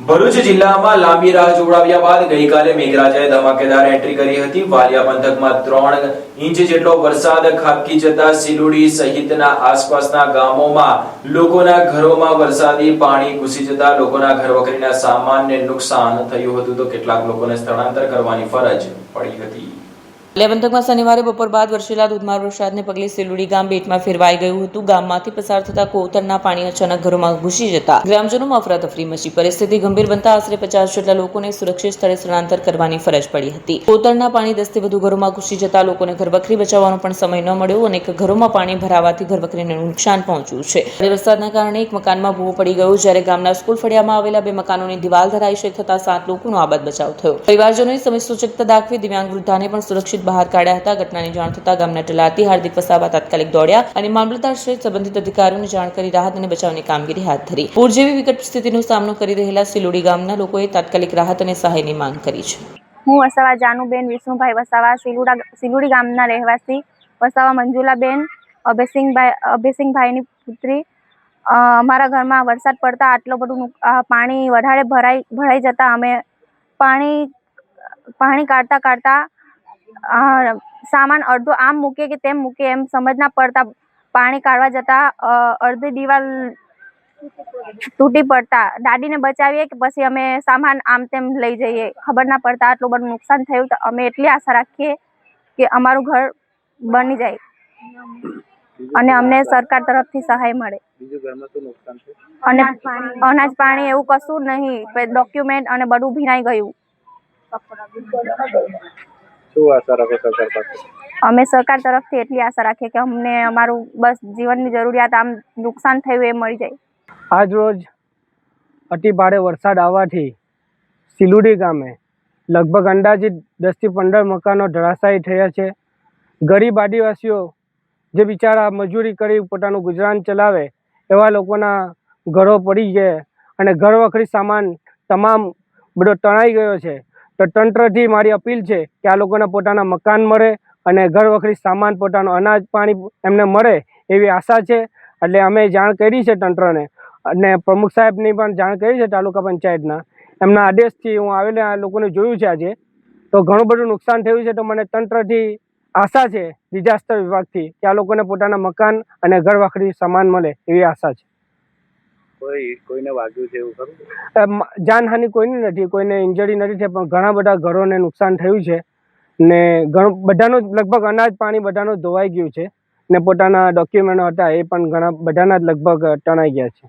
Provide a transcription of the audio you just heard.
ભરૂચ જિલ્લામાં લાંબી રાહ જોવડાવ્યા બાદ ગઈકાલે મેઘરાજાએ ધમાકેદાર એન્ટ્રી કરી હતી। વાલિયા પંથકમાં 3 ઇંચ જેટલો વરસાદ ખાબકી જતા સિલુડી સહિતના આસપાસના ગામોમાં લોકોના ઘરોમાં વરસાદી પાણી ઘૂસી જતા લોકોના ઘરવખરીના સામાનને નુકસાન થયું હતું તો કેટલાક લોકોને સ્થળાંતર કરવાની ફરજ પડી હતી। વાલિયા પંથકમાં શનિવારે બપોર બાદ વરસેલા ધોધમાર વરસાદને પગલે સિલુડી ગામ બેટમાં ફેરવાઈ ગયું હતું। ગામમાંથી પસાર થતા કોતરના પાણી અચાનક ઘરોમાં ઘૂસી જતા ગ્રામજનોમાં અફરાતફરી મચી પરિસ્થિતિ ગંભીર બનતા આશરે 50 જેટલા લોકોને સુરક્ષિત સ્થળે સ્થળાંતર કરવાની ફરજ પડી હતી। કોતરના પાણી 10 થી વધુ ઘરોમાં ઘૂસી જતા લોકોને ઘરવખરી બચાવવાનો પણ સમય ન મળ્યો અને ઘરોમાં પાણી ભરાવાથી ઘરવખરીને નુકસાન પહોંચ્યું છે। ભારે વરસાદના કારણે એક મકાનમાં ભૂવો પડી ગયો જ્યારે ગામના સ્કૂલ ફળિયામાં આવેલા 2 મકાનોની દિવાલ ધરાશાયી થતા 7 લોકોનો આબાદ બચાવ થયો। પરિવારજનોએ સમયસૂચકતા દાખવી દિવ્યાંગ વૃદ્ધાને પણ સુરક્ષિત બહાર કાઢ્યા હતા। ઘટનાની જાણ થતાં ગામના તલાટી હાર્દિક વસાવા તાત્કાલિક દોડ્યા અને મામલતદાર સહિત સંબંધિત અધિકારીઓને જાણ કરી રાહત અને બચાવની કામગીરી હાથ ધરી। પૂર જેવી વિકટ સ્થિતિનો સામનો કરી રહેલા સિલુડી ગામના લોકોએ તાત્કાલિક રાહત અને સહાયની માંગ કરી છે। હું વસાવા જાનુબેન વિષ્ણુભાઈ વસાવા સિલુડી ગામના રહેવાસી વસાવા મંજુલાબેન અભયસિંહભાઈની પુત્રી। અમારા ઘરમાં વરસાદ પડતા આટલું બધું પાણી વધારે ભરાઈ જતા અમે પાણી કાઢતા સામાન અડધો આમ મૂકે કે તેમ મૂકે એમ સમજ ના પડતા પાણી કાઢવા જતા અડધી દિવાલ તૂટી પડતા દાદીને બચાવીએ કે પછી અમે સામાન આમ તેમ લઈ જઈએ ખબર ના પડતા આટલું બધું નુકસાન થયું તો અમે એટલી આશા રાખીએ કે અમારું ઘર બની જાય અને અમને સરકાર તરફથી સહાય મળે। અને અનાજ પાણી એવું કશું નહીં, ડોક્યુમેન્ટ અને બધું ભીનાઈ ગયું। અમે સરકાર તરફથી એટલી આશા રાખીએ કે અમને અમારું બસ જીવનની જરૂરિયાત આમ નુકસાન થયું એ મળી જાય। આજ રોજ અતિ ભારે વરસાદ આવવાથી સિલુડી ગામે લગભગ અંદાજિત 10 થી 15 મકાનો ધરાશાયી થયા છે। ગરીબ આદિવાસીઓ જે બિચારા મજૂરી કરી પોતાનું ગુજરાન ચલાવે એવા લોકોના ઘરો પડી ગયા અને ઘરવખરી સામાન તમામ બધો તણાઈ ગયો છે। તો તંત્રથી મારી અપીલ છે કે આ લોકોને પોતાના મકાન મળે અને ઘરવખરી સામાન પોતાનો અનાજ પાણી એમને મળે એવી આશા છે। એટલે અમે જાણ કરી છે તંત્રને અને પ્રમુખ સાહેબની પણ જાણ કરી છે તાલુકા પંચાયતના। એમના આદેશથી હું આવેલા આ લોકોને જોયું છે આજે તો ઘણું બધું નુકસાન થયું છે। તો મને તંત્રથી આશા છે ડિઝાસ્ટર વિભાગથી કે આ લોકોને પોતાના મકાન અને ઘરવખરી સામાન મળે એવી આશા છે। કોઈને વાગ્યું છે એવું ખરું? જાનહાનિ કોઈની નથી, કોઈને ઇન્જરી નથી થઈ, પણ ઘણા બધા ઘરોને નુકસાન થયું છે ને બધાનું લગભગ અનાજ પાણી બધાનું ધોવાઈ ગયું છે ને પોતાના ડોક્યુમેન્ટો હતા એ પણ ઘણા બધાના જ લગભગ તણાઈ ગયા છે।